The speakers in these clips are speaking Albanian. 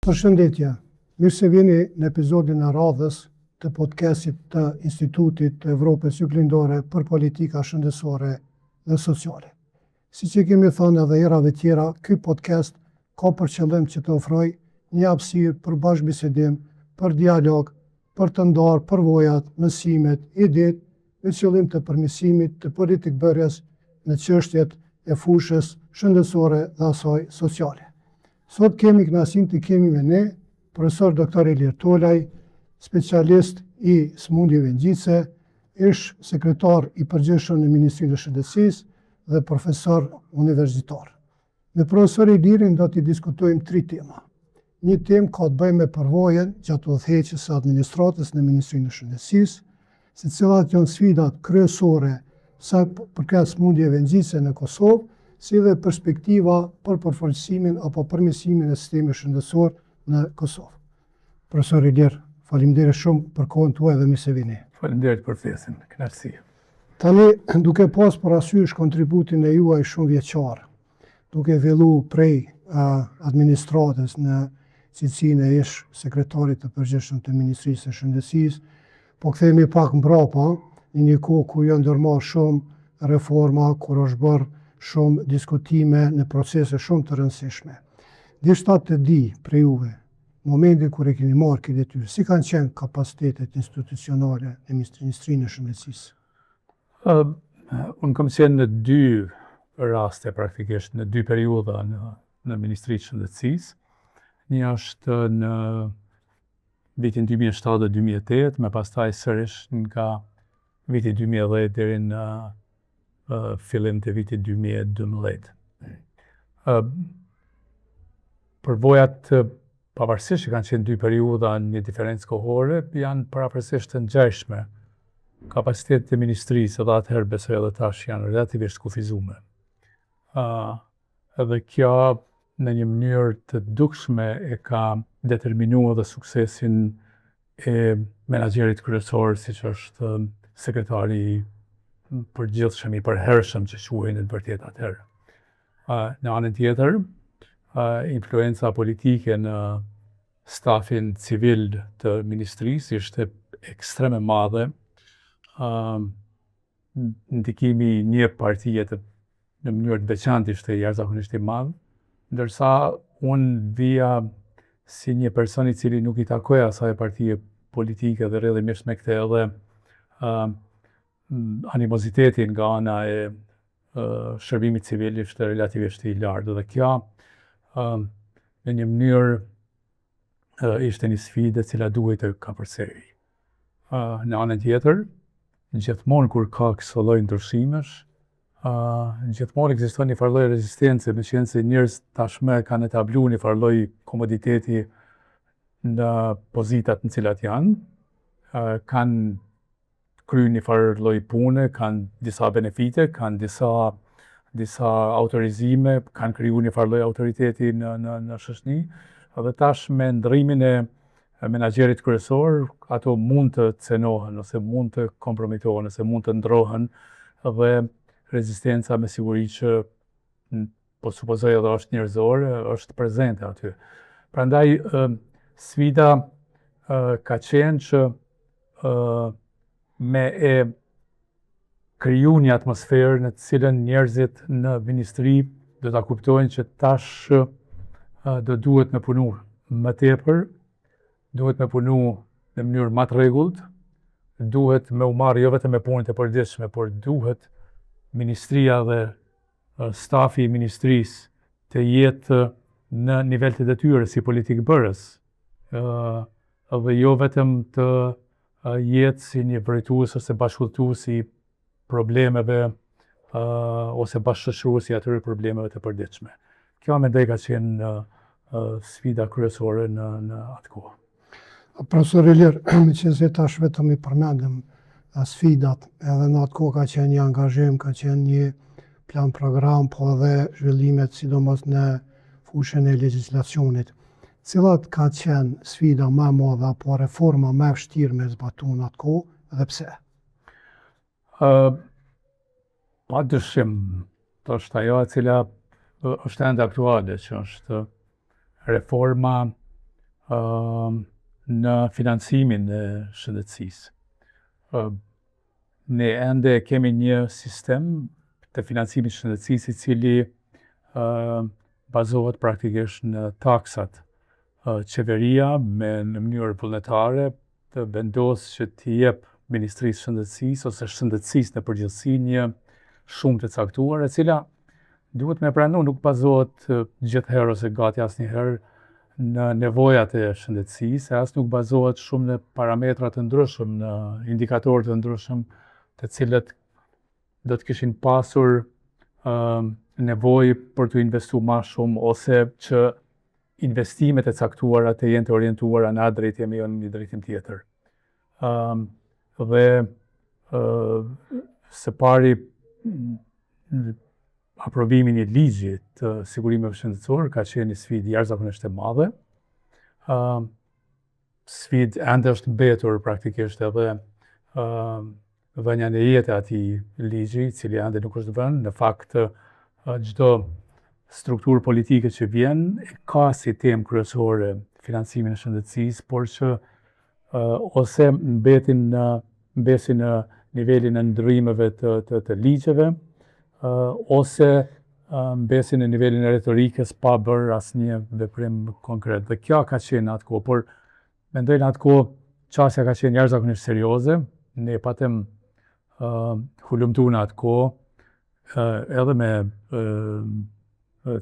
Përshëndetje, mirë se vini në epizodin e radhës të podcastit të Institutit të Evropës Juglindore për politika shëndetësore dhe sociale. Si që kemi thënë edhe herave tjera, ky podcast ka për qëllim që të ofroj një hapësirë për bashkëbisedim, për dialog, për të ndarë përvojat, mësimet, idetë me qëllim të përmirësimit të politikbërjes në çështjet e fushës shëndetësore dhe asaj sociale. Sot kemi kënaqësinë të kemi me ne profesor Dr. Ilir Tolaj, specialist i sëmundjeve ngjitse, ish sekretar i përgjithshëm në Ministrinë e Shëndetësisë dhe profesor universitar. Me profesor Ilirin do të diskutojmë 3 tema. Një temë ka të bëjë me përvojën gjatë udhëheqjes së administratës në Ministrinë e Shëndetësisë, se cilat janë sfidat kryesore sa përket sëmundjeve ngjitse në Kosovë, si dhe perspektiva për përfaqësimin apo përmirësimin e sistemit shëndetësor në Kosovë. Profesor Ilir, faleminderit shumë për kohën tuaj dhe mirë se vini. Faleminderit për ftesën, kënaqësi. Tani, duke pas parasysh kontributin e juaj shumë vjeçar, duke fillu prej administratës në cilësinë e ish sekretarit të përgjithshëm të Ministrisë së Shëndetësisë, po kthehemi pak mbrapa në një kohë ku janë ndërmarrë shumë reforma, kur është bërë shumë diskutime në procese shumë të rëndësishme. Dishta të di prej juve, momentin kur e keni marrë këtë detyrë, si kanë qenë kapacitetet institucionale në Ministrinë e Shëndetësisë? Unë kam qenë në 2 raste praktikisht, në 2 periudha në Ministrinë e Shëndetësisë. Një është në vitin 2007-2008, me pastaj sërish nga viti 2010 deri në fillim të vitit 2012. Përvojat, pavarësisht që kanë qenë 2 periudha në një diferencë kohore, janë paraprësisht të ngjashme. Kapacitetet e ministrisë edhe atëherë besoj edhe tash janë relativisht kufizuar. Edhe kjo në një mënyrë të dukshme e ka determinuar dhe suksesin e menaxherit kryesor, siç është sekretari i përgjithshëm i përhershëm që quhej në të vërtetë atëherë. Në anën tjetër, influenca politike në stafin civil të ministrisë ishte ekstreme madhe. Ndikimi i një partie në mënyrë të veçantë ishte jashtëzakonisht i madh, ndërsa unë vija si një person i cili nuk i takoj asaj partie politike dhe rrjedhimisht me këtë edhe animozitetin nga ana e shërbimit civil ishte relativisht i lartë, dhe kjo në një mënyrë ishte një sfidë e cila duhej të kapërcehej. Në anën tjetër, gjithmonë kur ka këso lloj ndryshimesh, gjithmonë ekziston një farë lloj rezistence, me qenë se njerëz tashmë kanë etabluar një farë lloj komoditeti në pozitat në cilat janë, kanë kryer një farë lloj pune, kanë disa benefite, kanë disa autorizime, kanë krijuar një farë lloj autoriteti në shoqëri, dhe tash me ndrrimin e menaxherit kryesor, ato mund të cenohen ose mund të kompromitohen ose mund të ndrohen, dhe rezistenca me siguri që po supozoj edhe është njerëzore, është prezente aty. Prandaj sfida ka qenë që me e kriju një atmosferë në të cilën njerëzit në ministri do ta kuptojnë që tash do duhet me punu më tepër, duhet me punu në mënyrë më të rregullt, duhet me u marrë jo vetëm me punët e përditshme, por duhet ministria dhe stafi i ministrisë të jetë në nivel të detyrës si politikbërës, dhe jo vetëm të jetë si një drejtues ose bashkëpunëtues i problemeve ose bashkëshoqërues i atyre problemeve të përditshme. Kjo mendoj ka qenë sfida kryesore në atë kohë. Profesor Ilir, me qenë se tash vetëm i përmendëm sfidat, edhe në atë kohë ka qenë një angazhim, ka qenë një plan program, po edhe zhvillimet sidomos në fushën e legjislacionit. Cilat ka qenë sfida më e madhe apo reforma më e vështirë me zbatuar në atë kohë dhe pse? Padyshim, është ajo e cila është ende aktuale, që është reforma në financimin e shëndetësisë. Ne ende kemi një sistem të financimit shëndetësisë i cili bazohet praktikisht në taksat. Qeveria në mënyrë vullnetare të vendosë që t'i jep Ministrisë Shëndetësisë ose shëndetësisë në përgjithësi një shumë të caktuar, e cila duhet me pranu nuk bazohet gjithherë ose gati asnjëherë në nevojat e shëndetësisë, as nuk bazohet shumë në parametra të ndryshëm, në indikatorë të ndryshëm, të cilët do të kishin pasur nevojë për të investuar më shumë ose që investimet e caktuara të jenë të orientuara në atë drejtim e jo në një drejtim tjetër. Dhe së pari aprovimi i një ligji të sigurimeve shëndetësore ka qenë një sfidë jashtëzakonisht e madhe. Sfidë ende është mbetur praktikisht edhe vënia në jetë e atij ligji, i cili ende nuk është vënë. Në fakt çdo strukturë politike që vjen ka si temë kryesore financimin e shëndetësisë, por që ose mbesin në nivelin e ndrymeve të ligjeve, ose mbesin në nivelin e retorikës pa bërë asnjë veprim konkret. Dhe kjo ka qenë atë kohë, por mendoj në atë kohë çështja ka qenë jashtëzakonisht serioze. Ne patëm hulumtuar në atë kohë, edhe me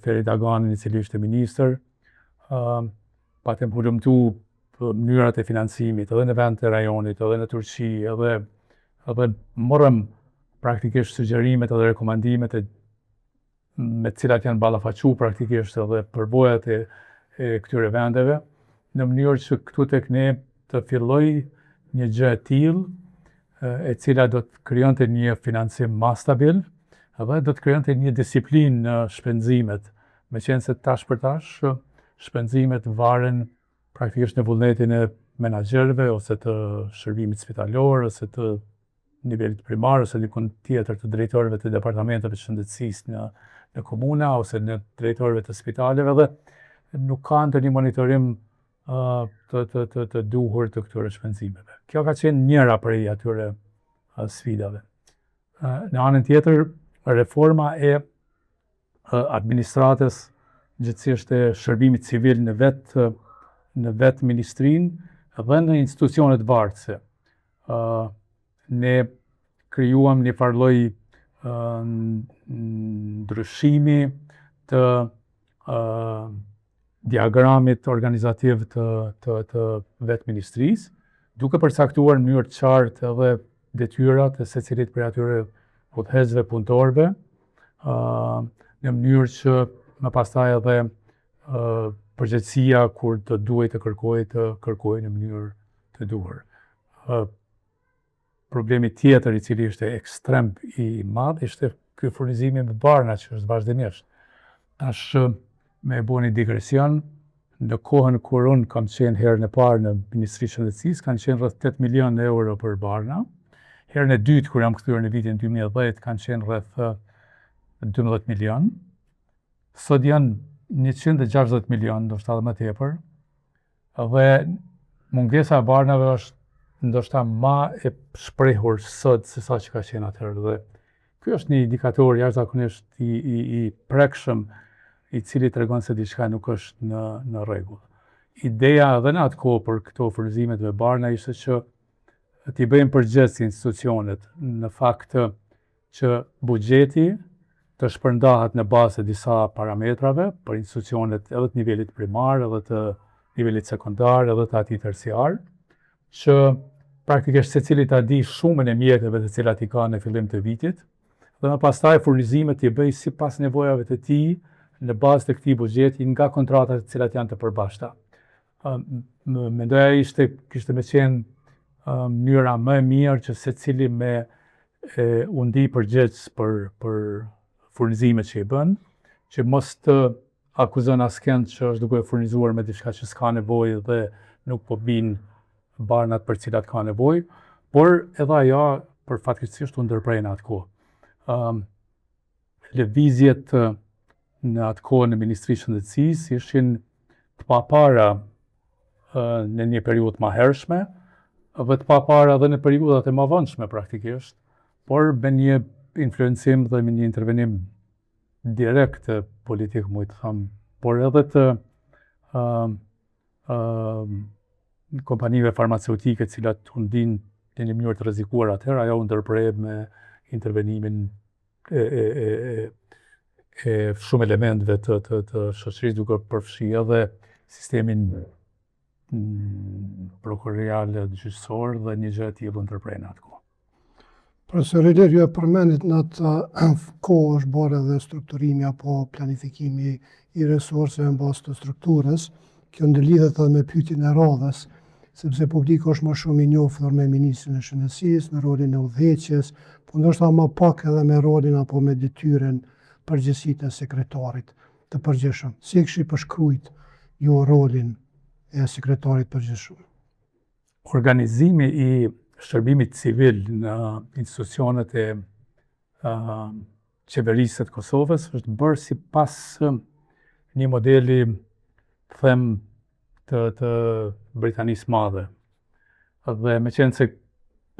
Ferit Aganin, i cili ishte ministër, patëm hulumtuar mënyrat e financimit, edhe në vend të rajonit, edhe në Turqi, edhe morëm praktikisht sugjerimet edhe rekomandimet me cilat janë ballafaqu praktikisht edhe përvojat e këtyre vendeve, në mënyrë që këtu tek ne të filloj një gjë e tillë, e cila do të krijonte një financim më stabil, edhe do të krijonte një disiplinë në shpenzimet, meqense tash për tash shpenzimet varen praktikisht në vullnetin e menaxherëve ose të shërbimit spitalor ose të nivelit primar ose dikun tjetër të drejtorëve të departamenteve të shëndetësisë në komuna ose në drejtorëve të spitaleve, dhe nuk ka ndonjë monitorim të duhur të këtyre shpenzimeve. Kjo ka qenë njëra prej atyre sfidave. Në anën tjetër, reforma e administratës, gjithsesi e shërbimit civil në vetë ministrinë dhe në institucionet vartëse. Ne krijuam një farë ndryshimi të diagramit organizativ të vetë ministrisë, duke përcaktuar në mënyrë të qartë edhe detyrat e secilit prej atyre udhëheqësve punëtorëve, në mënyrë që më pastaj edhe përgjegjësia kur të duhet të kërkojë në mënyrë të duhur. Problemi tjetër i cili ishte ekstrem i madh ishte ky furnizimi me barna që është vazhdimisht. Tash me e bo një digresion, në kohën kur unë kam qenë herën e parë në Ministri Shëndetësisë, kanë qenë rreth 8 milion euro për barna. Herën e dytë kur jam kthyer në vitin 2010 kanë qenë rreth 12 milion. Sot janë 160 milion, ndoshta edhe më tepër. Dhe mungesa e barnave është ndoshta më e shprehur sot se sa që ka qenë atëherë. Dhe ky është një indikator jashtëzakonisht i prekshëm, i cili tregon se diçka nuk është në rregull. Ideja edhe në atë kohë për këto furnizimet me barna ishte që t'i bëjmë përgjegjës institucionet, në fakt që buxheti të shpërndahet në bazë të disa parametrave për institucionet edhe të nivelit primar, edhe të nivelit sekondar, edhe të atij terciar, që praktikisht secili ta di shumën e mjeteve të cilat i ka në fillim të vitit, dhe më pastaj furnizimet t'i bëj sipas nevojave të tij në bazë të këtij buxheti nga kontratat të cilat janë të përbashkëta. Mendoja kishte me qenë mënyra më e mirë që secili me u ndi përgjegjës për furnizimet që i bën, që mos të akuzon askënd që është duke furnizuar me diçka që s'ka nevojë dhe nuk po bin barnat për cilat ka nevojë, por edhe ajo përfatkeqësisht u ndërprej në atë kohë. Lëvizjet në atë kohë në Ministri Shëndetësisë ishin të papara në një periudhë më hershme dhe të papara edhe në periudhat e më vonshme praktikisht, por me një influencim dhe me një intervenim direkt politik, mund të them, por edhe të kompanive farmaceutike, cilat u ndin në një mënyrë të rrezikuar atëherë, ajo u ndërprej me intervenimin e shumë elementëve të shoqërisë, duke përfshirë edhe sistemin prokurorial gjyqësor dhe një gjë e tillë u ndërprej në atë kohë. Profesor Ilir, ju e përmendit në atë kohë është bërë edhe strukturimi apo planifikimi i resurseve në bazë të strukturës. Kjo ndërlidhet edhe me pyetjen e radhës, sepse publiku është më shumë i njohur me ministrin e shëndetësisë në rolin e udhëheqjes, por ndoshta më pak edhe me rolin apo me detyrën përgjithësitë e sekretarit të përgjithshëm. Si e kishit përshkruajt ju rolin e sekretarit përgjithshëm? Organizimi i shërbimit civil në institucionet e qeverisë të Kosovës është bërë sipas një modeli, them, të Britanisë Madhe. Dhe me qenë se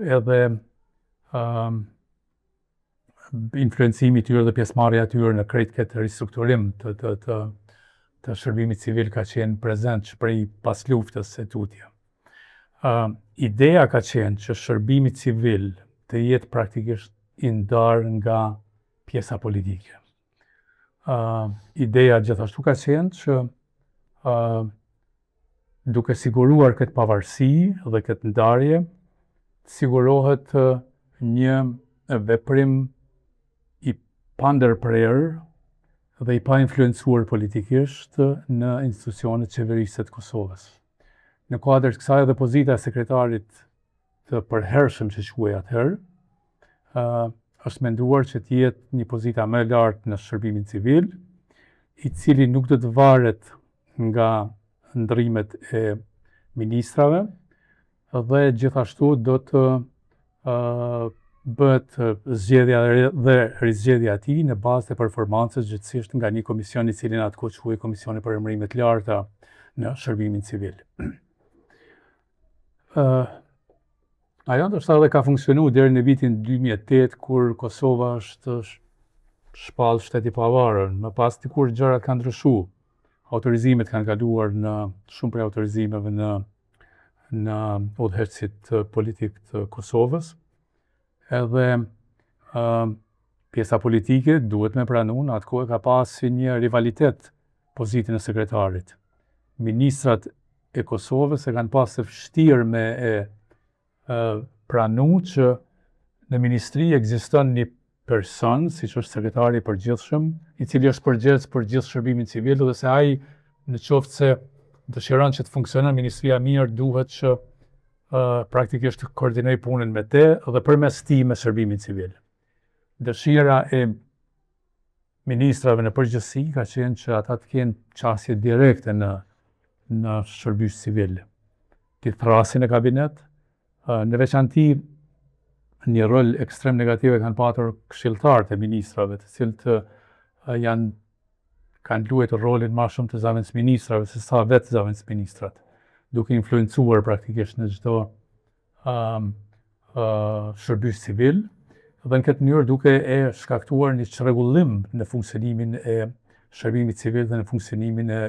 edhe influencimi i tyre dhe pjesëmarrja e tyre në krejt këtë ristrukturim të shërbimit civil ka qenë prezent prej pas luftës së tutje. Ideja ka qenë që shërbimi civil të jetë praktikisht i ndarë nga pjesa politike. Ideja gjithashtu ka qenë që duke siguruar këtë pavarësi dhe këtë ndarje, sigurohet një veprim i pandërprerë dhe i pa influencuar politikisht në institucionet qeverisë të Kosovës. Në kuadër të kësaj, edhe pozita e sekretarit të përhershëm që quhej atëherë, është menduar që të jetë një pozita më e lartë në shërbimin civil, i cili nuk do të varet nga ndrimet e ministrave dhe gjithashtu do të bëhet zgjedhja dhe rizgjedhja e tij në bazë të performancës gjithësisht nga një komision i cili në atë kohë quhej Komisioni për Emërime të Larta në shërbimin civil. Ajo ndoshta edhe ka funksionuar deri në vitin 2008 kur Kosova është shpall shteti i pavarur. Më pas dikur gjërat kanë ndryshuar. Autorizimet kanë kaluar në shumë prej autorizimeve në udhëheqësit politik të Kosovës. Edhe pjesa politike duhet me pranu në atë kohë ka pasi një rivalitet pozitën e sekretarit. Ministrat e Kosovës e kanë pasë vështirë me pranu që në ministri ekziston një person, si që është sekretari i përgjithshëm, i cili është përgjegjës për gjithë shërbimin civil, dhe se ai në qoftë se dëshiron që të funksionon ministria mirë, duhet që praktikisht të koordinoj punën me te dhe përmes tij me shërbimin civil. Dëshira e ministrave në përgjithësi ka qenë që ata të kenë qasje direkte në shërbim civil. Të thrasin e kabinet, në veçanti një rol ekstrem negativ e kanë patur këshilltarët e ministrave, të cilët kanë luajtur rolin më shumë të zëvendësministrave se sa vetë zëvendësministrat, duke influencuar praktikisht në çdo shërbim civil, dhe në këtë mënyrë duke e shkaktuar një çrregullim në funksionimin e shërbimit civil dhe në funksionimin e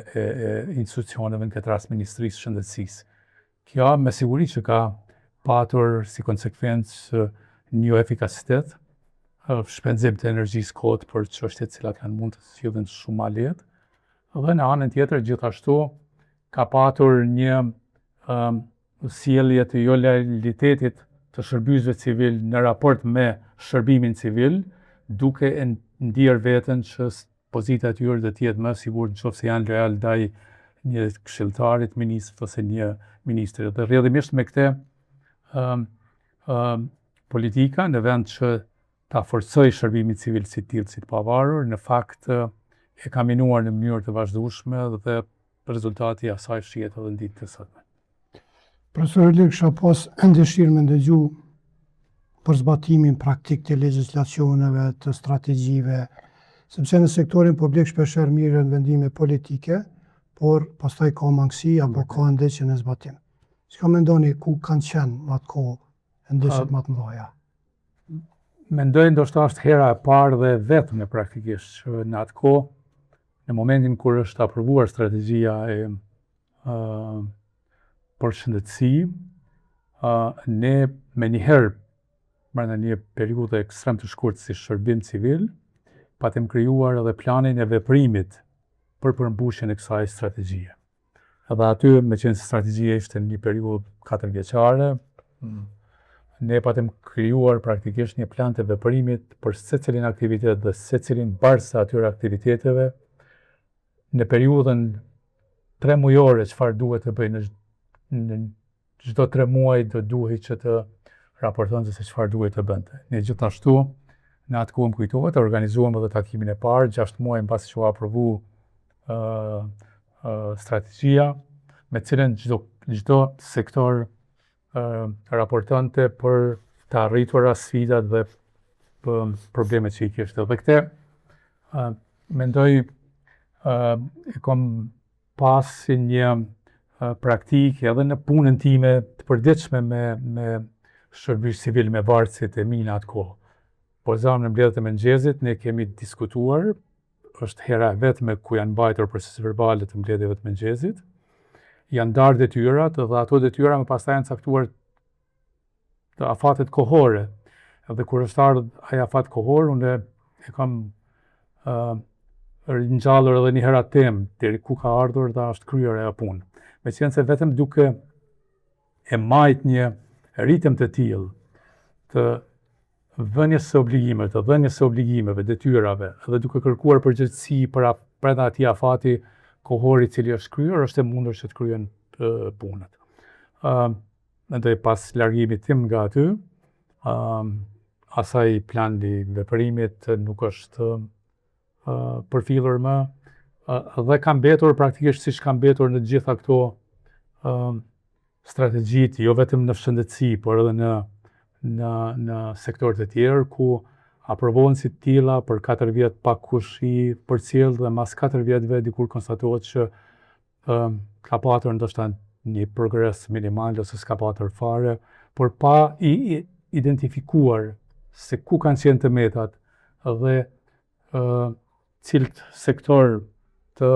institucioneve, në këtë rast Ministrisë së Shëndetësisë. Kjo me siguri që ka patur si konsekvencë një efikasitet, shpenzim të energjisë kot për çështjet që kanë mund të sillen shumë ma lehtë, dhe në anën tjetër gjithashtu ka patur një sjellje të jo lojalitetit të shërbimeve civil në raport me shërbimin civil, duke e ndier veten që pozita e tyre do të jetë më e sigurt nëse janë lojal ndaj një këshilltarit, ministrit ose një ministri. Dhe rrjedhimisht me këtë politika, në vend që ta forcoj shërbimin civil si tillë si të pavarur, në fakt e ka minuar në mënyrë të vazhdueshme dhe rezultati i asaj shihet edhe në ditët e sotme. Profesor Ilir, kisha pas dëshirë me ndëgju për zbatimin praktik të legjislacioneve, të strategjive, sepse në sektorin publik shpeshherë mirën vendime politike, por pastaj ka mangësi apo ka ndeshje në zbatim. Çka mendoni ku kanë qenë në atë kohë ndeshjet më të mëdha? Mendoj ndoshta është hera e parë dhe vetme praktikisht që në atë kohë, në momentin kur është aprovuar strategjia e përshëndetësi, ne me njëherë, brenda një periudhe ekstrem të shkurtë si shërbim civil, patëm krijuar edhe planin e veprimit për përmbushjen e kësaj strategjie. Edhe aty, me qenë se strategjia ishte një periudhë 4 vjeçare, ne patëm krijuar praktikisht një plan të veprimit për secilin aktivitet dhe secilin barës të atyre aktiviteteve në periudhën 3 mujore çfarë duhet të bëjnë në çdo 3 muaj do duhej që të raportonte se çfarë duhet të bënte. Ne gjithashtu në atë kohë më kujtohet të organizuam edhe takimin e parë 6 muaj mbasi që u aprovu strategjia, me cilën çdo sektor raportonte për të arritura sfidat dhe problemet që i kishte. Dhe këte, mendoj, e kom pas si një praktikë edhe në punën time të përditshme me shërbim civil me varësit e mi në atë kohë. Por zamë në mbledhjet e mëngjesit, ne kemi diskutuar, është hera vetme ku janë mbajtur procesi verbale të mbledhjeve të mëngjesit, janë ndarë detyrat dhe ato detyra më pastaj janë caktuar të afatet kohore. Edhe kur është ardhur ai afat kohor, unë e kam ringjallur edhe një herë atë temë deri ku ka ardhur dhe është kryer ajo punë. Meqenëse se vetëm duke e majt një ritëm të tillë të vënies së obligimeve, të dhënies së obligimeve, detyrave, dhe duke kërkuar përgjegjësi për brenda atij afati kohor i cili është kryer, është e mundur që të kryen punët. Mendoj pas largimit tim nga aty, asaj plani veprimit nuk është përfillur më, dhe ka mbetur praktikisht siç ka mbetur në gjitha këto strategjitë, jo vetëm në shëndetësi, por edhe në sektorët e tjerë ku aprovohen si të tilla për 4 vjet pa kush i përcjell dhe mas 4 vjetëve dikur konstatohet që ka patur ndoshta një progres minimal ose s'ka patur fare, por pa i identifikuar se ku kanë qenë të metat dhe cilët sektor të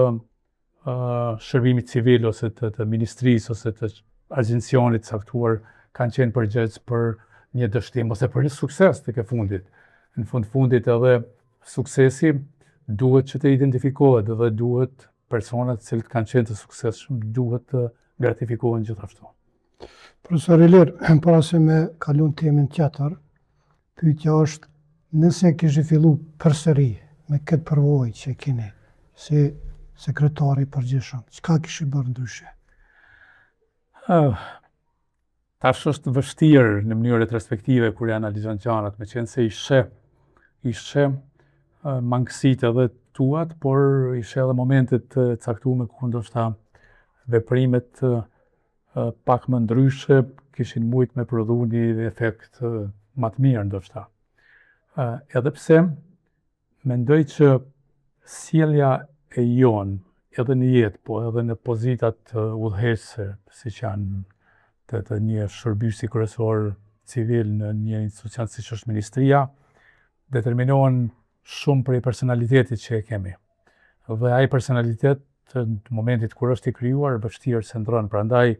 shërbimit civil ose të ministrisë ose të agjencionit caktuar kanë qenë përgjegjës për një dështim ose për një sukses tek e fundit. Në fundit edhe suksesi duhet që të identifikohet dhe duhet personat cilët kanë qenë të suksesshëm duhet të gratifikohen gjithashtu. Profesor Ilir, para se me kalon temën tjetër, pyetja është nëse kishte fillu përsëri me këtë përvojë që keni si sekretari i përgjithshëm, çka kishte bërë ndryshe? Tash është vështirë në mënyrë retrospektive kur e analizon gjërat, meqense i sheh mangësitë edhe tuat, por i sheh edhe momentet të caktuara ku ndoshta veprimet pak më ndryshe kishin mujt me prodhu një efekt më të mirë ndoshta. Edhe pse mendoj që sjellja e jon edhe në jetë, po edhe në pozitat udhëheqëse, siç janë të një shërbësi kryesor civil në një institucion siç është ministria, determinohen shumë prej personalitetit që e kemi. Dhe ai personalitet në momentit kur është i krijuar vështirë se ndron. Prandaj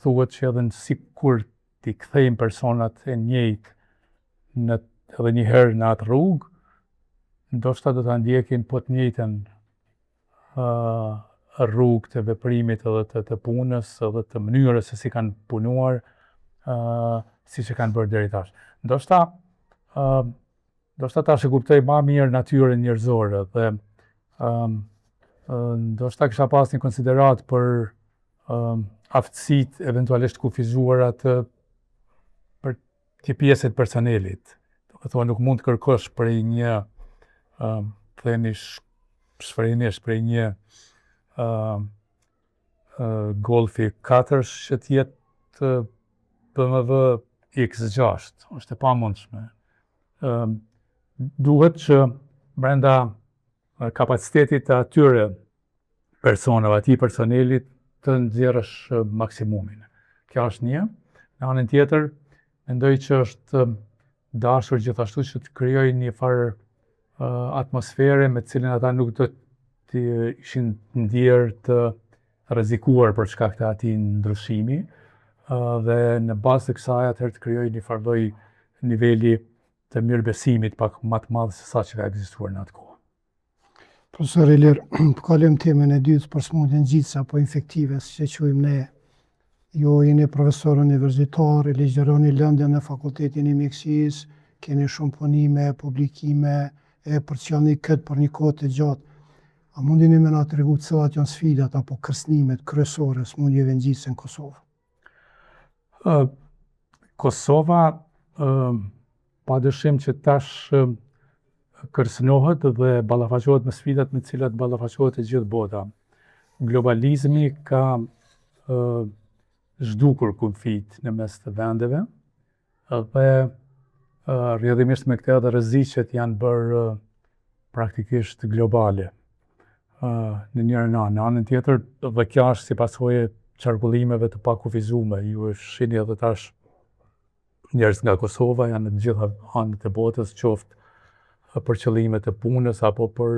thuhet që edhe sikur t'i kthejmë personat e njëjtë edhe një herë në atë rrugë, ndoshta do ta ndjekin po të njëjtën rrugë të veprimit edhe të punës edhe të mënyrës se si kanë punuar, siç e kanë bërë deri tash. Ndoshta tash e kuptoj më mirë natyrën njerëzore dhe ndoshta kisha pas një konsiderat për aftësitë eventualisht kufizuara për të pjesë të personelit. Do të thonë nuk mund të kërkosh prej një themi shfarimisht prej një Golfi 4 që të jetë BMW X6, është e pamundshme. Duhet që brenda kapacitetit të atyre personave, atij personelit të nxjerrësh maksimumin. Kjo është një. Në anën tjetër, mendoj që është dashur gjithashtu që të krijojë një farë atmosfere me të cilën ata nuk do të ishin ndjerë të rrezikuar për shkak të atij ndryshimi, dhe në bazë të kësaj atëherë të krijojë një farë lloj niveli të mirëbesimit pak më të madh se sa që ka ekzistuar në atë kohë. Profesor Ilir, po kalojmë temën e dytë për sëmundjen ngjitse apo infektive, siç e quajmë ne. Ju jeni profesor universitar, ligjeroni lëndën në Fakultetin e Mjekësisë, keni shumë punime, publikime, e përcjellni këtë për një kohë të gjatë. A mundeni me na tregu cilat janë sfidat apo kërcënimet kryesore sëmundjeve ngjitse në Kosovë? Kosova padyshim që tash kërcënohet dhe ballafaqohet me sfidat me të cilat ballafaqohet e gjithë bota. Globalizmi ka zhdukur kufijt në mes të vendeve dhe rrjedhimisht me këtë edhe rreziqet janë bërë praktikisht globale. Në njërin anë. Në anën tjetër, dhe kjo është si pasojë qarkullimeve të pakufizuara. Ju e shihni edhe tash njerëz nga Kosova janë në të gjitha anët e botës, qoftë për qëllime të punës apo për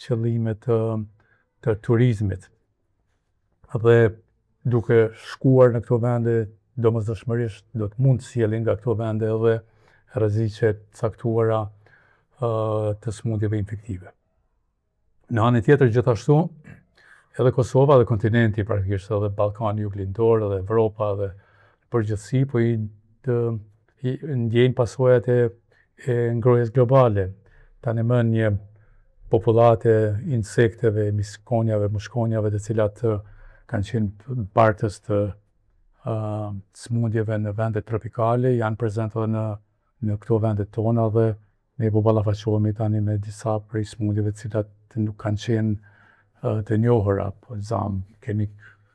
qëllime të turizmit. Dhe duke shkuar në këto vende, domosdoshmërisht do të mund të sjellin nga këto vende edhe rreziqe të caktuara të sëmundjeve infektive. Në anën tjetër, gjithashtu, edhe Kosova dhe kontinenti, praktikisht edhe Ballkani Juglindor, edhe Evropa dhe përgjithësi, po i ndjejnë pasojat e ngrohjes globale. Tani më një popullate insekteve, miskonjave, mushkonjave, të cilat kanë qenë bartës të sëmundjeve në vendet tropikale, janë prezente edhe në këto vendet tona dhe ne po ballafaqohemi tani me disa prej sëmundjeve të cilat nuk kanë qenë të njohura. Keni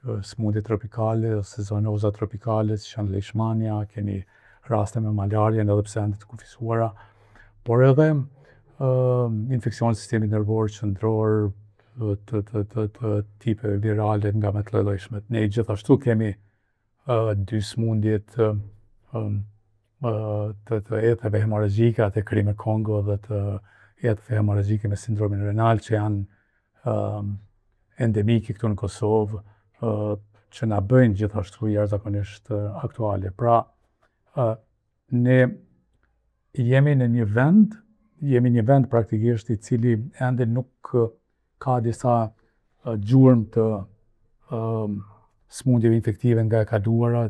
sëmundje tropikale ose zoonoza tropikale, si janë leishmania, keni raste me malarjen edhe pse janë të kufizuara, por edhe infeksionet sistemit nervor qendror, të tipe virale nga më të llojshmet. Ne gjithashtu kemi dy sëmundje të etheve hemorragjike, atë krimi Kongo dhe të etheve hemorragjike me sindromin renal, që janë endemike këtu në Kosovë, që na bëjnë gjithashtu jashtëzakonisht aktuale. Pra, ne jemi një vend praktikisht i cili ende nuk ka disa gjurmë të sëmundjeve infektive nga e kaluara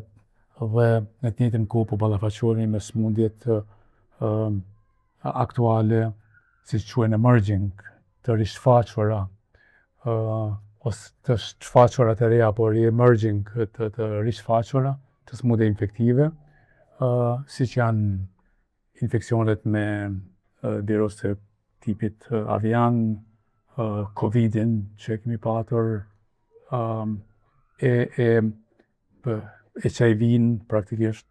dhe në të njëjtën kohë po ballafaqohemi me sëmundjet aktuale, siç quhen emerging, të rishfaqura, ose të shfaqura të reja, por emerging të rishfaqura të sëmundjeve infektive, siç janë infeksionet me virus të tipit avian, Covidin që kemi patur, HIV-n praktikisht.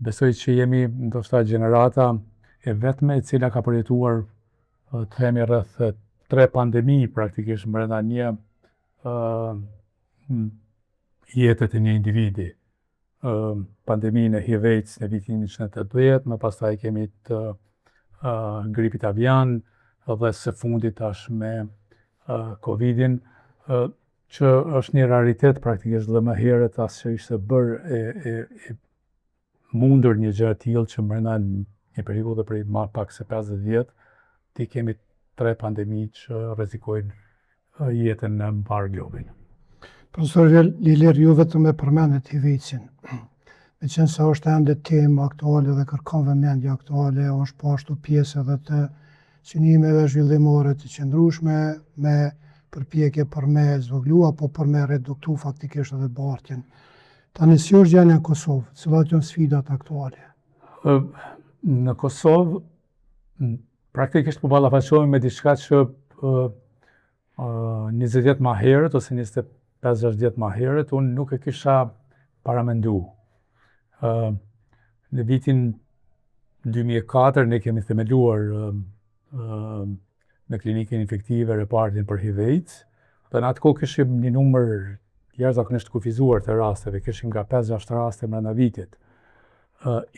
Besoj që jemi ndoshta gjenerata e vetme e cila ka përjetuar të themi rreth 3 pandemi praktikisht brenda një jete të një individi. Pandeminë e HIV-s në vitin 1980, më pastaj kemi të gripit avian dhe së fundit tash me Covidin, që është një raritet praktikisht dhe më herët as që ishte bërë e mundur një gjë e tillë që brenda një periudhe prej më pak se 50 vjet, ti kemi 3 pandemi që rrezikojnë jetën në mbar globin. Profesor Ilir, ju vetëm e përmendet HIV-sin. Meqense është ende temë aktuale dhe kërkon vëmendje aktuale, është po ashtu pjesë edhe të synimeve zhvillimore të qëndrueshme me përpjekje për me zvoglu apo për me reduktu faktikisht edhe bartjen. Tani si është gjendja në Kosovë? Cilat janë sfidat aktuale? Në Kosovë praktikisht po ballafaqohemi me diçka që 20 vjet më herët ose 25-30 vjet më herët unë nuk e kisha paramendu. Në vitin 2004 ne kemi themeluar në klinikën infektive repartin për HIV-AIDS Dhe në atë kohë kishim një numër jashtëzakonisht kufizuar të rasteve, kishim nga 5-6 raste brenda vitit.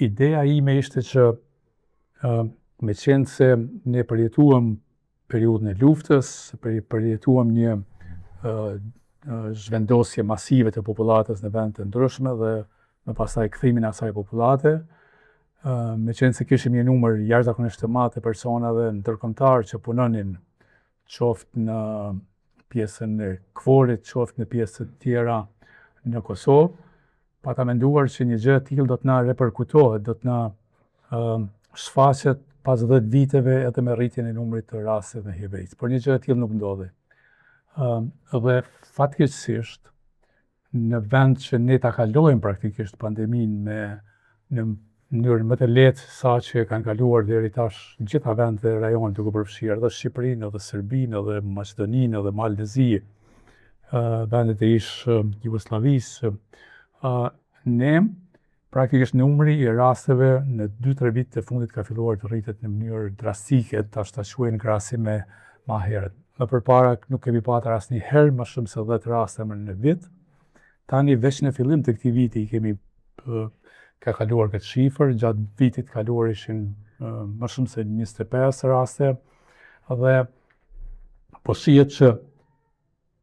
Ideja ime ishte që me qenë se ne përjetuam periudhën e luftës, përjetuam një zhvendosje masive të popullatës në vende të ndryshme dhe më pastaj kthimin e asaj popullate, me qenë se kishim një numër jashtëzakonisht të madh të personave ndërkombëtar që punonin qoftë në pjesën e Kforit, qoftë në pjesë të tjera në Kosovë, pata menduar që një gjë e tillë do të na reperkutohet, do të na shfaqet pas 10 viteve edhe me rritjen e numrit të rasteve të HIV-s. Por një gjë e tillë nuk ndodhi. Dhe fatkeqësisht, në vend që ne ta kalojmë praktikisht pandeminë në mënyrë më të lehtë sa që kanë kaluar deri tash gjitha vendet e rajonet duke përfshirë edhe Shqipërinë, edhe Serbinë, edhe Maqedoninë, edhe Maldezi, vendet e ish Jugosllavisë, ne praktikisht numri i rasteve në 2-3 vitet e fundit ka filluar të rritet në mënyrë drastike, tash ta quajnë në krahasim me më herët. Më përpara nuk kemi patur asnjëherë më shumë se 10 raste në vit. Tani veç në fillim të këtij viti kemi ka kaluar këtë shifër, gjatë vitit kaluar ishin më shumë se 25 raste dhe po shihet që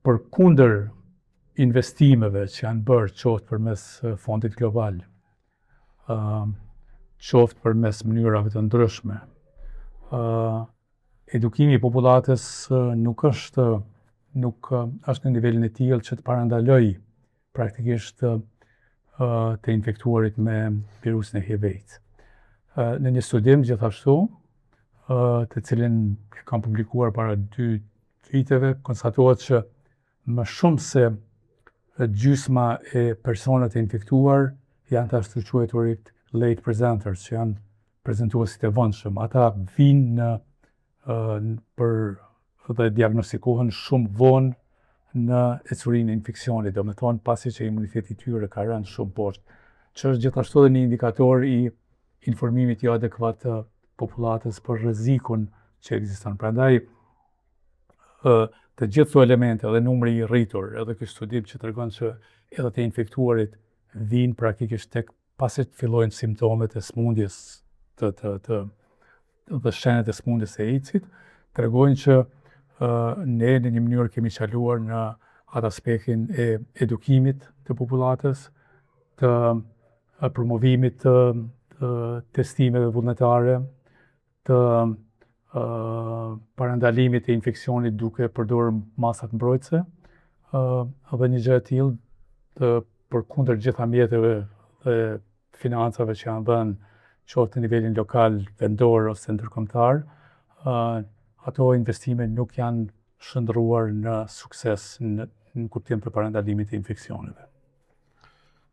përkundër investimeve që janë bërë qoftë përmes fondit global, qoftë përmes mënyrave të ndryshme, edukimi i popullatës nuk është në nivelin e tillë që të parandaloj praktikisht të infektuarit me virusin e HIV-s. Në një studim gjithashtu, të cilin kam publikuar para 2 viteve, konstatohet që më shumë se gjysma e personat e infektuar janë të ashtu quajturit late presenters, që janë prezantuesit e vonshëm. Ata vinë dhe diagnostikohen shumë vonë në ecurinë e infeksionit, do me thonë pasi që imuniteti i tyre ka rënë shumë poshtë, që është gjithashtu edhe një indikator i informimit jo adekuat të popullatës për rrezikun që ekziston. Prandaj, të gjithë këto elemente, edhe numri i rritur, edhe ky studim që tregon që edhe të infektuarit vinë praktikisht tek pasi të fillojnë simptomet e smundjes dhe shenjat e smundjes e AIDS-it, tregojnë që ne në një mënyrë kemi qaluar në atë aspektin e edukimit të popullatës, të promovimit të testimeve vullnetare, të parandalimit të infeksionit duke përdorur masat mbrojtëse, dhe një gjë e tillë përkundër gjitha mjeteve dhe financave që janë dhënë qoftë në nivelin lokal, vendor ose ndërkombëtar, ato investime nuk janë shndërruar në sukses në kuptim të parandalimit të infeksioneve.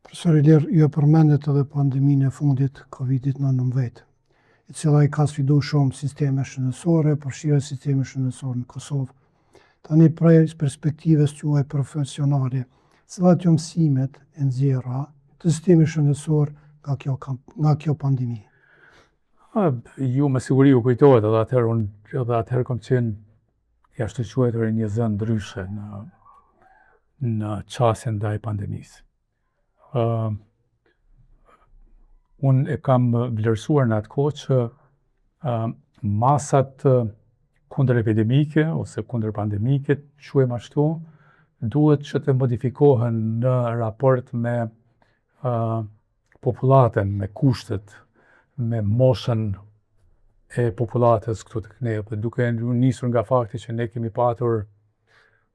Profesor Ilir, ju e përmendet edhe pandeminë e fundit COVID-19, e cila i ka sfiduar shumë sisteme shëndetësore, përfshirë sistemi shëndetësor në Kosovë. Tani prej perspektivës tuaj profesionale, cilat janë mësimet e nxjerra të sistemit shëndetësor nga kjo pandemi? Ju me siguri u kujtohet, edhe atëherë kam qenë jashtë të quajtur një zë ndryshe në qasjen ndaj pandemisë. Unë e kam vlerësuar në atë kohë që masat kundër epidemike ose kundër pandemike, quajmë ashtu, duhet që të modifikohen në raport me popullatën, me kushtet, me moshën e popullatës këtu tek ne, duke nisur nga fakti që ne kemi patur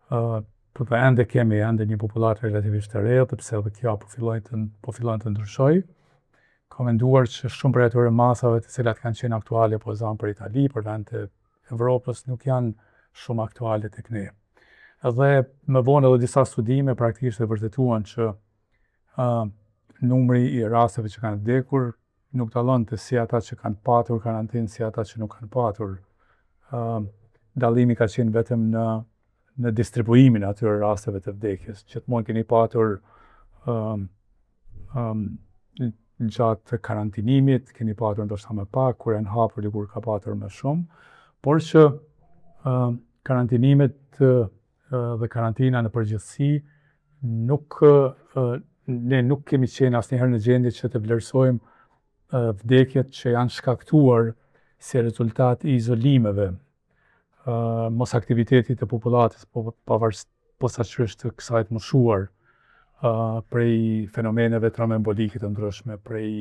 ende një populatë relativisht të re, sepse edhe kjo po fillon të ndryshojë. Kam menduar që shumë prej atyre masave të cilat kanë qenë aktuale po zanë për Itali, për vendet e Evropës, nuk janë shumë aktuale tek ne. Edhe më vonë edhe disa studime praktikisht e vërtetuan që numri i rasteve që kanë vdekur nuk dallon të si ata që kanë patur karantinë si ata që nuk kanë patur. Dallimi ka qenë vetëm në distribuimin e atyre rasteve të vdekjes. Gjithmonë keni patur gjatë karantinimit, keni patur ndoshta më pak, kur janë hapur dikur ka patur më shumë, por që karantinimet dhe karantina në përgjithësi, ne nuk kemi qenë asnjëherë në gjendje që të vlerësojmë vdekjet që janë shkaktuar si rezultat i izolimeve, mos aktivitetit të popullatës, posaçërisht të kësaj të moshuar, prej fenomeneve traumaembolike të ndryshme, prej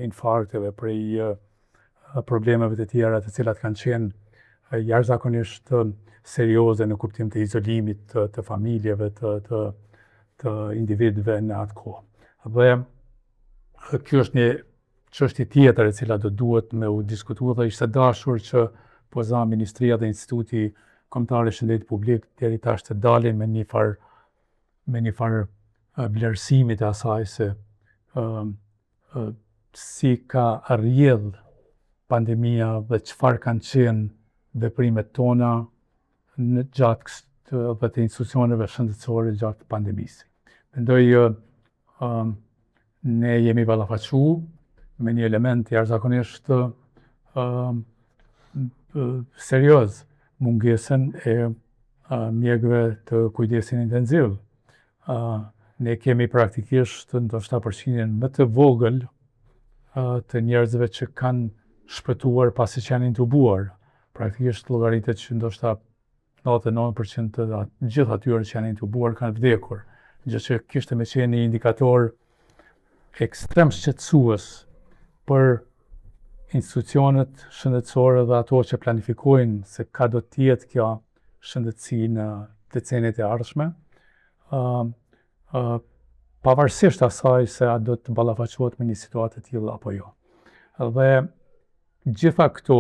infarkteve, prej problemeve të tjera të cilat kanë qenë jashtëzakonisht serioze në kuptim të izolimit të familjeve, të individëve në atë kohë. Dhe kjo është një çështje tjetër e cila do duhet me u diskutuar dhe ishte dashur që poza Ministria dhe Instituti Kombëtar i Shëndetit Publik deri tash të dalin me një farë vlerësimi të asaj se si ka rrjedh pandemia dhe çfarë kanë qenë veprimet tona në gjatë dhe të institucioneve shëndetësore gjatë pandemisë. Mendoj ne jemi ballafaquar me një element jashtëzakonisht serioz, mungesën e mjekëve të kujdesit intenziv. Ne kemi praktikisht ndoshta përqindjen më të vogël të njerëzve që kanë shpëtuar pasi që janë intubuar. Praktikisht llogaritet që ndoshta 99% të gjithë atyre që janë intubuar kanë vdekur, gjë që kishte me qenë një indikator ekstrem shqetësues për institucionet shëndetësore dhe ato që planifikojnë se ka do të jetë kjo shëndetësi në decenit e ardhshme, pavarësisht asaj se a do të ballafaqohet me një situatë të tillë apo jo. Dhe gjitha këto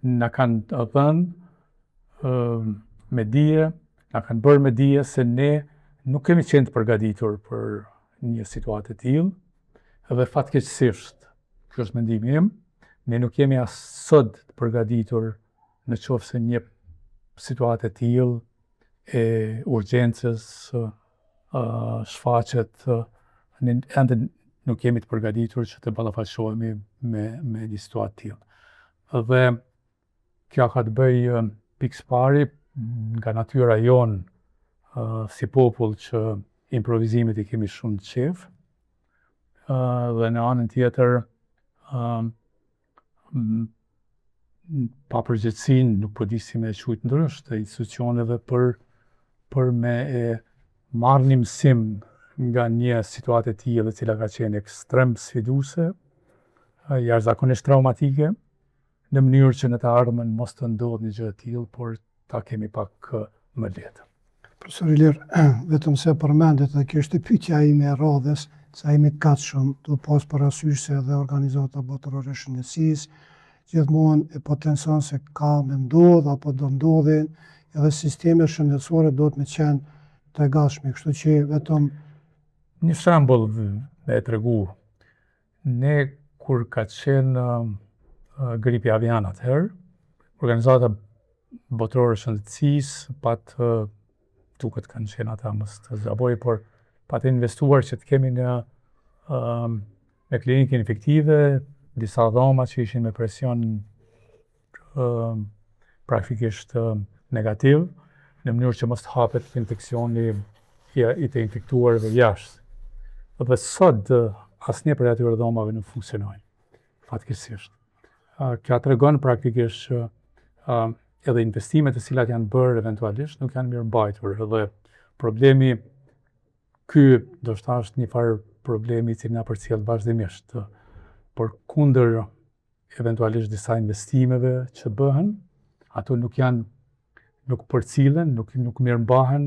na kanë dhënë me dije, na kanë bërë me dije se ne nuk kemi qenë të përgatitur për një situatë të tillë, dhe fatkeqësisht, kjo është mendimi im, ne nuk jemi as sot të përgatitur në qoftë se një situatë e tillë e urgjencës shfaqet, ende nuk jemi të përgatitur që të ballafaqohemi me një situatë të tillë. Dhe kjo ka të bëjë pikëpari nga natyra jonë si popull që improvizimit i kemi shumë të qejf, dhe në anën tjetër papërgjegjësinë, nuk po di si me e quajt ndryshe, të institucioneve për me marrë një mësim nga një situatë e tillë e cila ka qenë ekstrem sfiduese, jashtëzakonisht traumatike, në mënyrë që në të ardhmen mos të ndodhë një gjë e tillë, por ta kemi pak më lehtë. Profesor Ilir, vetëm se përmendet dhe kjo është pyetja ime e radhës, sa jemi të gatshëm të pas parasysh se edhe organizata botërore e shëndetësisë gjithmonë e potencon se ka me ndodhë apo do ndodhin, edhe sistemet shëndetësore do të me qenë të gatshme, kështu që vetëm një shembull me e tregu. Ne kur ka qenë gripi avian atëherë, organizata botërore e shëndetësisë duket kanë qenë ata mos të zgaboj, por patë investuar që të kemi me klinikë infektive, disa dhoma që ishin me presion praktikisht negativ, në mënyrë që mos të hapet infeksioni i të infektuarve jashtë. Dhe sot asnjë prej atyre dhomave nuk funksionojnë, fatkeqësisht. Kjo tregon praktikisht që edhe investimet e cilat janë bërë eventualisht nuk janë mirë mbajtur, edhe problemi ky ndoshta është një farë problemi që na përcjell vazhdimisht, por kundër eventualisht disa investimeve që bëhen, ato nuk përcillen, nuk mirë mbahen,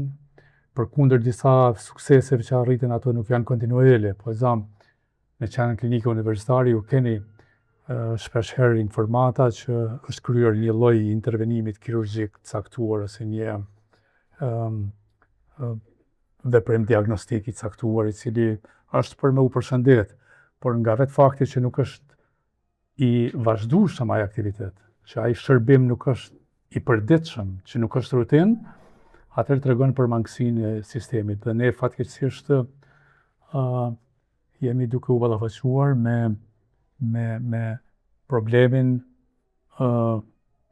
përkundër disa sukseseve që arriten, ato nuk janë kontinuele. Po me qenë klinikë universitare ju keni shpeshherë informata që është kryer një lloj intervenimit kirurgjik të caktuar ose një veprim diagnostik i caktuar i cili është për me u përshëndet, por nga vetë fakti që nuk është i vazhdueshëm ai aktivitet, që ai shërbim nuk është i përditshëm, që nuk është rutinë, atëherë tregon për mangësinë e sistemit. Dhe ne fatkeqësisht jemi duke u ballafaquar me problemin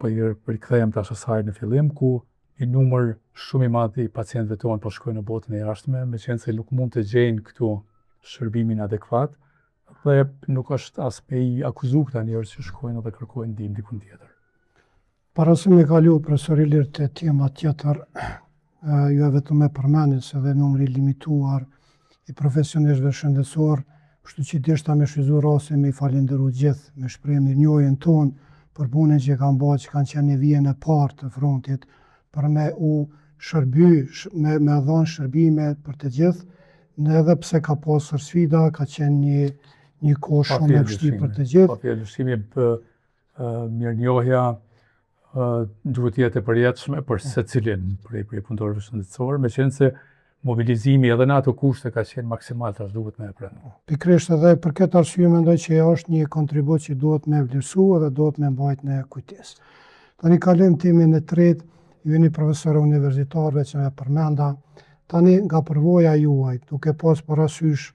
po i rikthehem tash asaj në fillim, ku një numër shumë i madh i pacientëve tonë po shkojnë në botën e jashtme, meqense nuk mund të gjejnë këtu shërbimin adekuat, dhe nuk është as me i akuzu këta njerëz që shkojnë dhe kërkojnë ndihmë diku tjetër. Para se me kalu profesor Ilir te tema tjetër, ju e vetëm e përmendit se dhe numri limituar i profesionistëve shëndetësor, kështu që deshta me shfrytzu rastin me i falenderu gjithë, me shpreh mirënjohjen tonë për punën që kanë bërë, që kanë qenë në vijën e parë të frontit, për me u shërby, me dhënë shërbime për të gjithë, edhe pse ka pasur sfida, ka qenë një kohë shumë e vështirë për të gjithë. Patjetër vështimi mirënjohja duhet të jetë e përjetshme për secilin prej punëtorëve shëndetësor, meqense mobilizimi edhe në ato kushte ka qenë maksimal, tash duhet me e pranuar. Pikërisht edhe për këtë arsye mendoj që është një kontribut që duhet me vlerësu dhe duhet me mbajt në kujtes. Tani kalojmë temin e tretë, ju jeni profesorë universitarëve që me përmenda, tani nga përvoja juaj, duke pas parasysh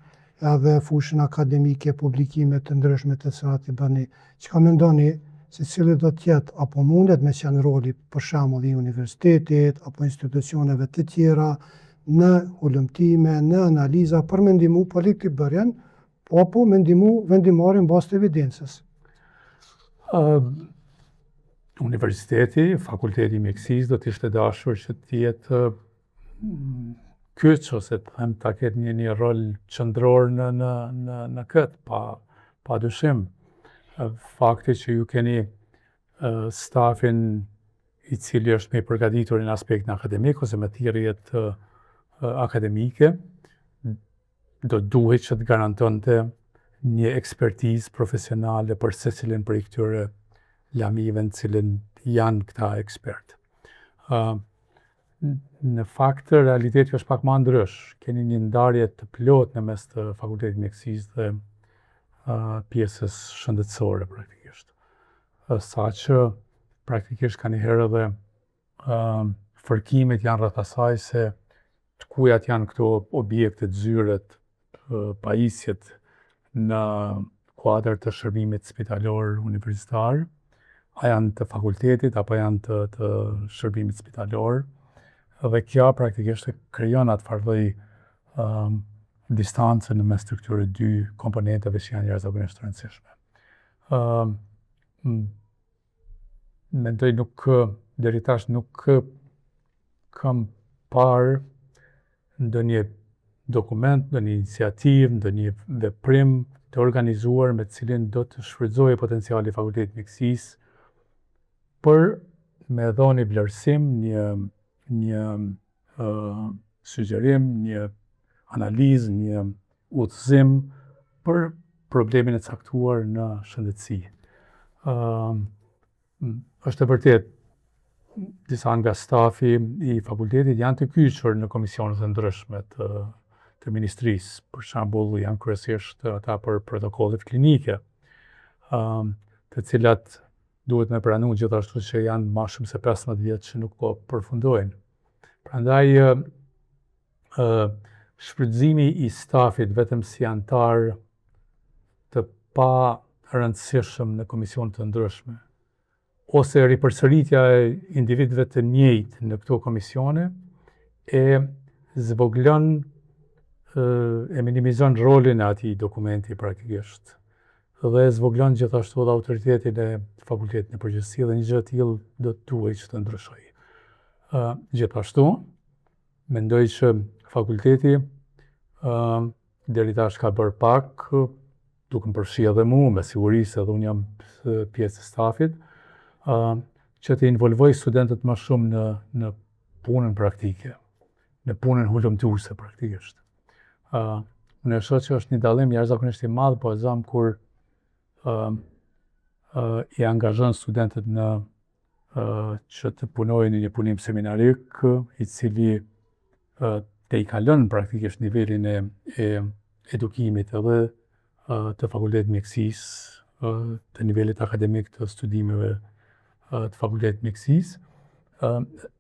edhe fushën akademike, publikime të ndryshme të cilat i bëni, çka mendoni se cili do të jetë apo mundet me qenë roli për shembull i universitetit apo institucioneve të tjera në hulumtime, në analiza për me ndihmu politikbërjen, apo me ndihmu vendimarrjen bazë të evidencës. Universiteti, fakulteti i mjekësisë do të ishte dashur që të jetë kyç ose të them ta ketë një rol qendror në këtë, pa dyshim. Fakti që ju keni stafin i cili është me përgatitur në aspektin akademik ose me thirrjet akademike, do duhet që të garantonte një ekspertizë profesionale për secilin prej këtyre lamive në cilën janë këta ekspertë. Në fakt, realiteti është pak më ndrysh. Keni një ndarje të plotë në mes të fakultetit mjekësisë dhe pjesës shëndetësore praktikisht. Saqë praktikisht ka njëherë edhe fërkimet janë rreth asaj se të kujat janë këto objektet, zyret, pajisjet në kuadër të shërbimit spitalor universitar, a janë të fakultetit apo janë të shërbimit spitalor, dhe kjo praktikisht krijon atë farë distancën në mes të këtyre dy komponenteve që janë jashtëzakonisht të rëndësishme. Mendoj deri tash nuk kam parë ndonjë dokument, ndonjë iniciativë, ndonjë veprim të organizuar me të cilin do të shfrytëzojë potenciali i fakultetit mjekësisë për me dhënë një vlerësim, një sugjerim, një analizë, një udhëzim për problemin e caktuar në shëndetësi. Është e vërtet, disa nga stafi i fakultetit janë të kyçur në komisionet e ndryshme të ministrisë, për shembull janë kryesisht ata për protokollet klinike, të cilat duhet me pranu gjithashtu që janë më shumë se 15 vjet që nuk po përfundojnë. Prandaj shfrytëzimi i stafit vetëm si antar të pa rëndësishëm në komisione të ndryshme, ose ripërsëritja e individëve të njëjtë në këto komisione, e zvoglon e minimizon rolin e atij dokumenti praktikisht, dhe zvoglon gjithashtu edhe autoritetin e fakultetit në përgjithësi, dhe një gjë e tillë do të duhej që të ndryshojë. Gjithashtu, mendoj që fakulteti deri tash ka bërë pak, duke më përfshi edhe mua, me siguri se edhe unë jam pjesë e stafit, që të involvoj studentët më shumë në punën praktike, në punën hulumtuese praktikisht. Unë e shoh që është një dallim jashtëzakonisht i madh, po e zëm kur i angazhon studentët në që të punojnë në një punim seminarik, i cili të i kalon praktikisht nivelin e edukimit edhe të fakultetit mjekësisë, të nivelit akademik të studimeve të fakultetit mjekësisë,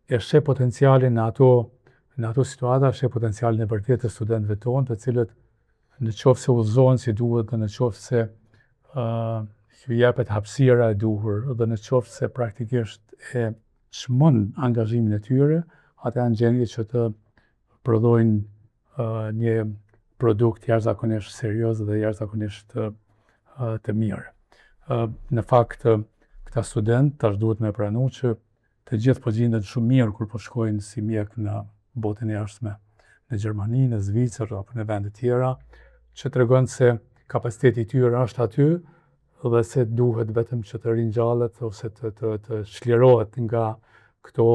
e sheh potencialin në ato situata, sheh potencialin e vërtetë të studentëve tonë, të cilët në qoftë se udhëzohen si duhet dhe në qoftë se ju jepet hapësira e duhur dhe në qoftë se praktikisht e çmon angazhimin e tyre, ata janë gjendje që të prodhojnë një produkt jashtëzakonisht serioz dhe jashtëzakonisht të mirë. Në fakt, këta student tash duhet me pranu që të gjithë po gjenden shumë mirë kur po shkojnë si mjek në botën e jashtme, në Gjermani, në Zvicër apo në vende tjera, që tregon se kapaciteti i tyre është aty dhe se duhet vetëm që të ringjallet ose të çlirohet nga këto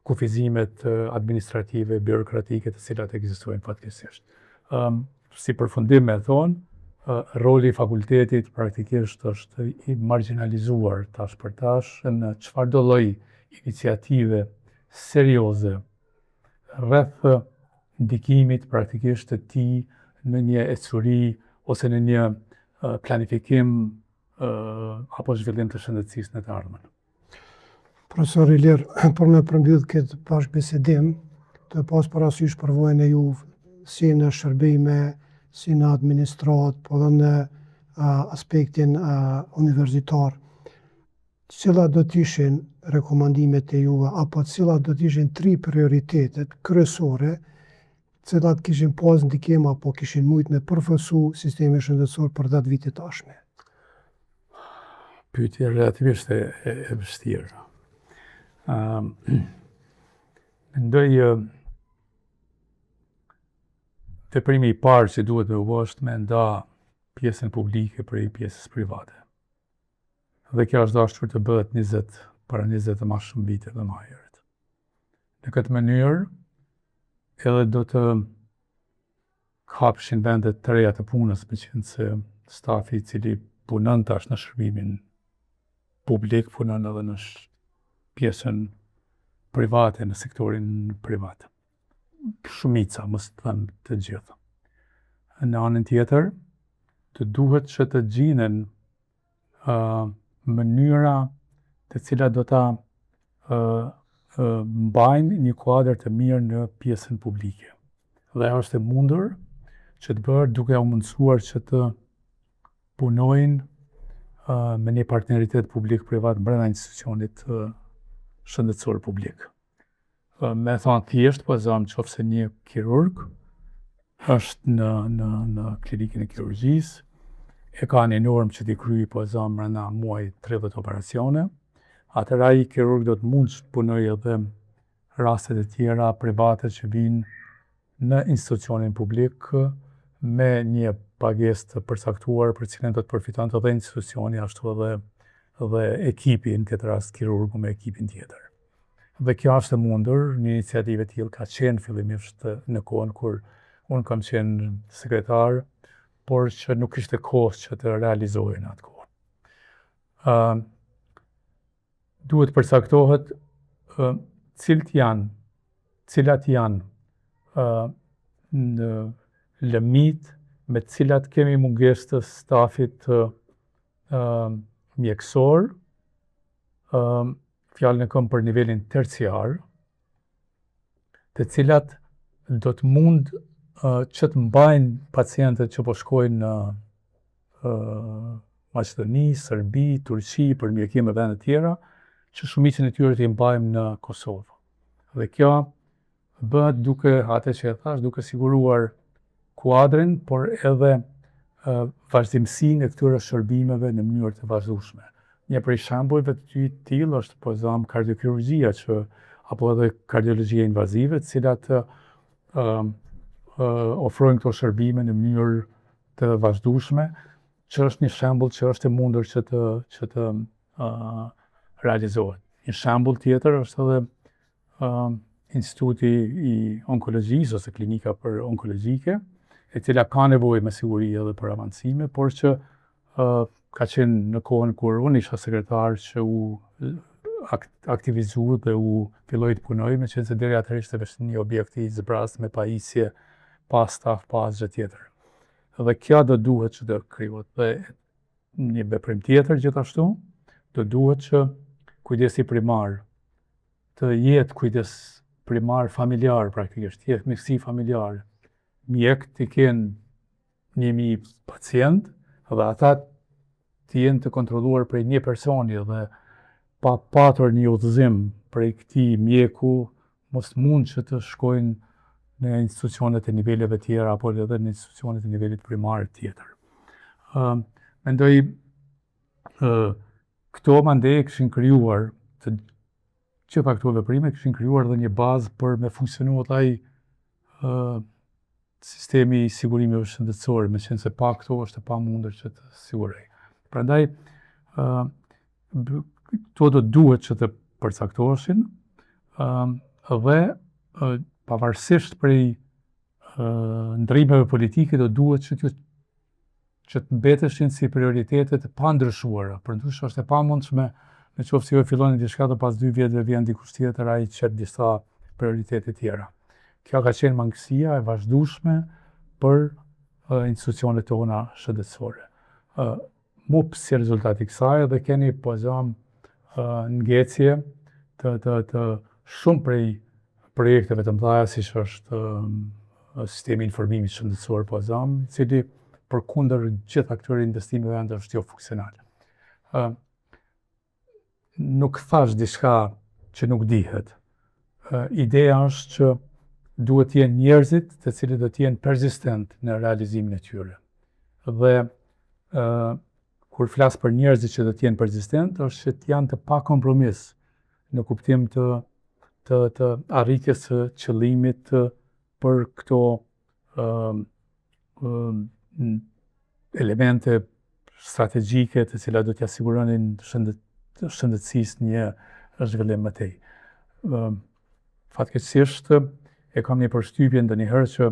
kufizimet administrative, birokratike të cilat ekzistojnë fatkeqësisht. Si përfundim me thonë, roli i fakultetit praktikisht është i marginalizuar tash për tash në çfarëdo lloj iniciative serioze rreth ndikimit praktikisht të tij në një ecuri ose në një planifikim apo zhvillim të shëndetësisë në të ardhmen. Profesor Ilir, për me përmbyll këtë bashkëbisedim, të pas parasysh përvojën e juve si në shërbime, si në administrat, po dhe në aspektin universitar, cilat do t'ishin rekomandimet e juve, apo cilat do t'ishin 3 prioritetet kryesore, cilat kishin pas ndikim apo kishin mujt me përfaqësu sistemin shëndetësor për 10 vite tashme? Pyetje relativisht e vështirë. Mendoj veprimi i parë që duhet me u bë është me nda pjesën publike prej pjesës private. Dhe kjo është dashur të bëhet para 20 më shumë vite dhe më herët. Në këtë mënyrë, edhe do të hapshin vende të reja të punës, meqense stafi i cili punon tash në shërbimin publik punon edhe në pjesën private, në sektorin privat. Shumica, mos të them të gjitha. Në anën tjetër, të duhet që të gjinen mënyra të cilat do ta mbajnë një kuadër të mirë në pjesën publike. Dhe ajo është e mundur që të bërë duke u mundësuar që të punojnë me një partneritet publik-privat brenda institucionit shëndetësor publik. Me thonë thjesht, po zonë qofse një kirurg është në klinikën e kirurgjisë, e ka një normë që t'i kryej po zonë brenda muaj 30 operacione, atëra ai kirurg do të mund të punoj edhe rastet e tjera private që vinë në institucionin publik me një pagesë të përcaktuar për cilën do të përfiton edhe institucioni ashtu edhe ekipi, në këtë rast kirurgu me ekipin tjetër. Dhe kjo është e mundur, një iniciativë e tillë ka qenë fillimisht në kohën kur unë kam qenë sekretar, por që nuk ishte kohë që të realizohej në atë kohë. Duhet përcaktohet cilat janë në lëmit me cilat kemi mungesë të stafit mjekësor, fjalën e kam për nivelin terciar, të cilat do të mund që të mbajnë pacientët që po shkojnë në Maqedoni, Serbi, Turqi, për mjekim e vende tjera, që shumicën e tyre t'i mbajmë në Kosovë. Dhe kjo bëhet duke, atë që e thash, duke siguruar kuadrin, por edhe vazhdimsinë e këtyre shërbimeve në mënyrë të vazhdueshme. Një prej shembujve të tillë është po zëm kardiokirurgjia apo edhe kardiologjia invazive, të cilat ofrojnë këto shërbime në mënyrë të vazhdueshme, që është një shembull që është e mundur që të realizohet. Një shembull tjetër është edhe Instituti i Onkologjisë ose klinika për onkologjike, e cila ka nevojë me siguri edhe për avancime, por që ka qenë në kohën kur unë isha sekretar që u aktivizu dhe u filloi të punoj, meqense deri atëherë ishte vetëm një objekt i zbrazë me pajisje, pa staf, pa asgjë tjetër. Dhe kjo do duhet që të krijohet. Dhe një veprim tjetër gjithashtu, do duhet që kujdesi primar të jetë kujdes primar familjar praktikisht, jetë mjekësi familjar. Mjek të kenë 1000 pacient dhe ata të jenë të kontrolluar prej një personi dhe pa patur një udhëzim prej këtij mjeku, mos mund që të shkojnë në institucionet e niveleve tjera apo edhe në institucionet e nivelit primar tjetër. Mendoj këto mandej kishin krijuar të gjitha këto veprime kishin krijuar dhe një bazë për me funksionu ai sistemi i sigurimeve shëndetësore, me qenë se pa këto është e pamundur që të sigurej. Prandaj këto do duhet që të përcaktoheshin dhe pavarësisht prej ndrimeve politike do duhet që të mbeteshin si prioritetet e pandryshuara. Përndryshe është e pamundshme në qoftë se jo filloni diçka dhe pas 2 vjetëve vjen dikush tjetër ai çet disa prioritete tjera. Kjo ka qenë mangësia e vazhdueshme për institucionet tona shëndetësore. MUP si rezultat i kësaj edhe keni ngecje të shumë prej projekteve të mëdha siç është sistemi informimit shëndetësor i cili përkundër gjitha këtyre investimeve ende është jo funksional. Nuk thash diçka që nuk dihet. Ideja është që duhet të jenë njerëzit të cilët do të jenë persistent në realizimin e tyre. Dhe kur flas për njerëzit që do të jenë persistent, është që të janë të pakompromis në kuptim të arritjes së qëllimit për këto elemente strategjike të cilat do t'ia siguronin shëndetësisë një zhvillim më tej. Fatkeqësisht e kam një përshtypje ndonjëherë që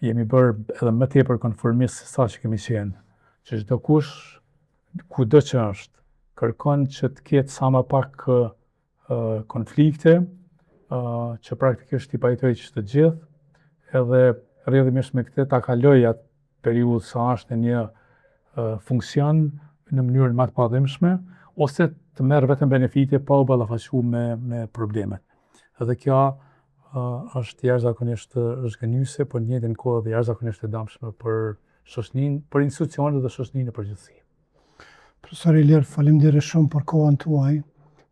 jemi bërë edhe më tepër konformist se sa që kemi qenë, që çdo kush kudo që është kërkon që të ketë sa më pak konflikte, që praktikisht i pajtojë të gjithë, edhe rrjedhimisht me këtë ta kaloj atë periudhë sa është në një funksion në mënyrën më të padhimshme, ose të merr vetëm benefite pa u ballafaquar me problemet. Edhe kjo është jashtëzakonisht zhgënjyese, por në njëjtën kohë dhe jashtëzakonisht e dëmshme për shoqërinë, për institucionet dhe shoqërinë në përgjithësi. Profesor Ilir, faleminderit shumë për kohën tuaj,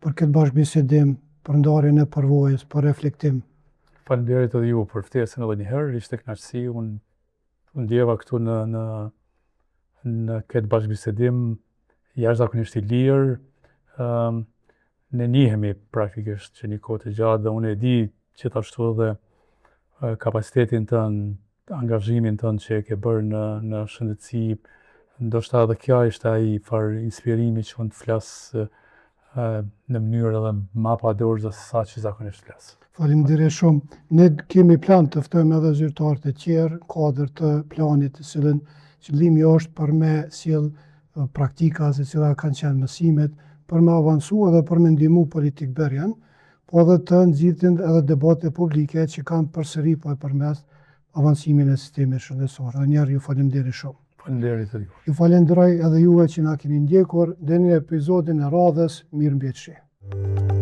për këtë bashkëbisedim, për ndarjen e përvojës, për reflektim. Faleminderit edhe ju për ftesën edhe një herë, ishte kënaqësi, unë ndjeva këtu në këtë bashkëbisedim jashtëzakonisht i lirë, ne njihemi praktikisht që një kohë të gjatë dhe unë e di gjithashtu edhe kapacitetin tënd, angazhimin tënd që e ke bërë në shëndetësi, ndoshta edhe kjo ishte ai farë inspirimi që unë të flas në mënyrë edhe më pa dorëza se sa që zakonisht flas. Faleminderit shumë. Ne kemi plan të ftojmë edhe zyrtarë të tjerë, kuadër të planit, të cilën qëllimi është për me sjell praktika se cilat kanë qenë mësimet, për me avancu edhe për me ndihmu politikbërjen, po edhe të nxirrin edhe debate publike që kanë përsëri përmes avancimin e sistemit shëndetësor. Edhe një herë ju faleminderit shumë. Faleminderit edhe ju. Ju falenderoj edhe juve që na keni ndjekur deri në episodin e radhës. Mirëmbëjtje.